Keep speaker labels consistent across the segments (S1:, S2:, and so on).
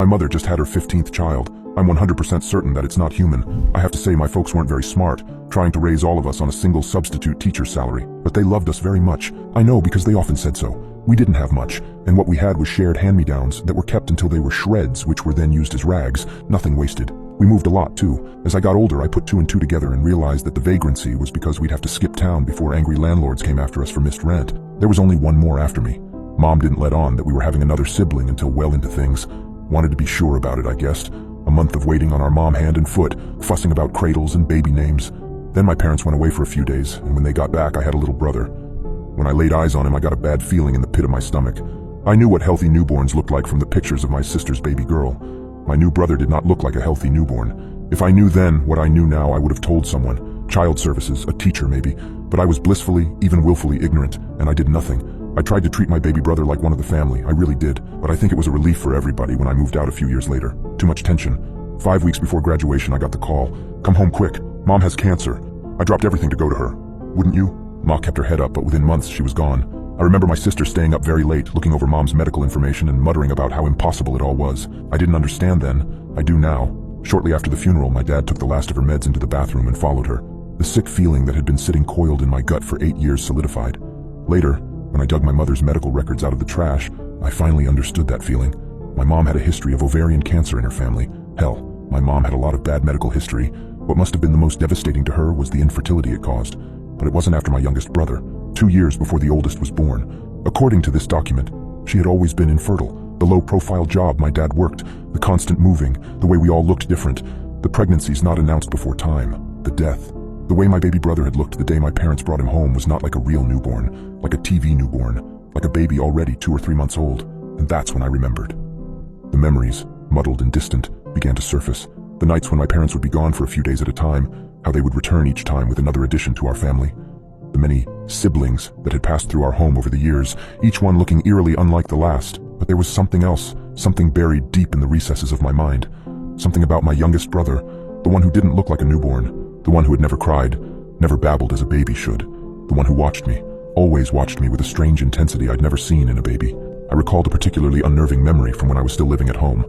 S1: My mother just had her 15th child. I'm 100% certain that it's not human. I have to say my folks weren't very smart, trying to raise all of us on a single substitute teacher salary. But they loved us very much. I know because they often said so. We didn't have much, and what we had was shared hand-me-downs that were kept until they were shreds, which were then used as rags. Nothing wasted. We moved a lot too. As I got older, I put two and two together and realized that the vagrancy was because we'd have to skip town before angry landlords came after us for missed rent. There was only one more after me. Mom didn't let on that we were having another sibling until well into things. Wanted to be sure about it, I guessed. A month of waiting on our mom hand and foot, fussing about cradles and baby names. Then my parents went away for a few days, and when they got back, I had a little brother. When I laid eyes on him, I got a bad feeling in the pit of my stomach. I knew what healthy newborns looked like from the pictures of my sister's baby girl. My new brother did not look like a healthy newborn. If I knew then what I knew now, I would have told someone. Child services, a teacher maybe. But I was blissfully, even willfully ignorant, and I did nothing. I tried to treat my baby brother like one of the family, I really did, but I think it was a relief for everybody when I moved out a few years later. Too much tension. 5 weeks before graduation, I got the call. Come home quick, Mom has cancer. I dropped everything to go to her. Wouldn't you? Ma kept her head up, but within months she was gone. I remember my sister staying up very late, looking over Mom's medical information and muttering about how impossible it all was. I didn't understand then. I do now. Shortly after the funeral, my dad took the last of her meds into the bathroom and followed her. The sick feeling that had been sitting coiled in my gut for 8 years solidified. Later, when I dug my mother's medical records out of the trash, I finally understood that feeling. My mom had a history of ovarian cancer in her family. Hell, my mom had a lot of bad medical history. What must have been the most devastating to her was the infertility it caused. But it wasn't after my youngest brother, 2 years before the oldest was born. According to this document, she had always been infertile. The low-profile job my dad worked, the constant moving, the way we all looked different, the pregnancies not announced before time, the death. The way my baby brother had looked the day my parents brought him home was not like a real newborn, like a TV newborn, like a baby already 2 or 3 months old, and that's when I remembered. The memories, muddled and distant, began to surface. The nights when my parents would be gone for a few days at a time, how they would return each time with another addition to our family. The many siblings that had passed through our home over the years, each one looking eerily unlike the last, but there was something else, something buried deep in the recesses of my mind. Something about my youngest brother, the one who didn't look like a newborn, the one who had never cried, never babbled as a baby should, the one who watched me, always watched me with a strange intensity I'd never seen in a baby. I recalled a particularly unnerving memory from when I was still living at home.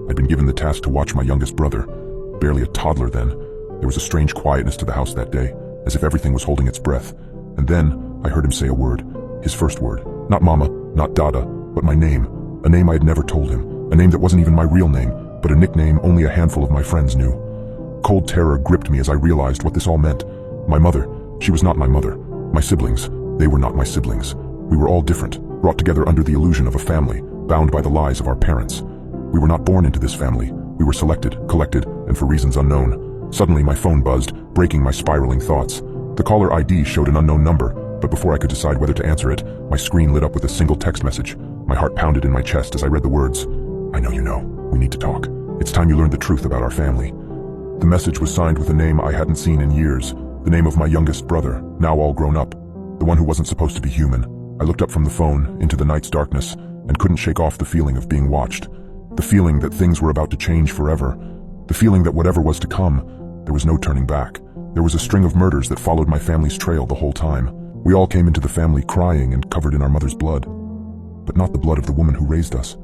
S1: I'd been given the task to watch my youngest brother, barely a toddler then. There was a strange quietness to the house that day, as if everything was holding its breath. And then I heard him say a word, his first word, not Mama, not Dada, but my name, a name I had never told him, a name that wasn't even my real name, but a nickname only a handful of my friends knew. Cold terror gripped me as I realized what this all meant. My mother, she was not my mother. My siblings, they were not my siblings. We were all different, brought together under the illusion of a family, bound by the lies of our parents. We were not born into this family. We were selected, collected, and for reasons unknown. Suddenly my phone buzzed, breaking my spiraling thoughts. The caller ID showed an unknown number, but before I could decide whether to answer it, my screen lit up with a single text message. My heart pounded in my chest as I read the words. I know you know. We need to talk. It's time you learned the truth about our family. The message was signed with a name I hadn't seen in years, the name of my youngest brother, now all grown up, the one who wasn't supposed to be human. I looked up from the phone, into the night's darkness, and couldn't shake off the feeling of being watched. The feeling that things were about to change forever. The feeling that whatever was to come, there was no turning back. There was a string of murders that followed my family's trail the whole time. We all came into the family crying and covered in our mother's blood. But not the blood of the woman who raised us.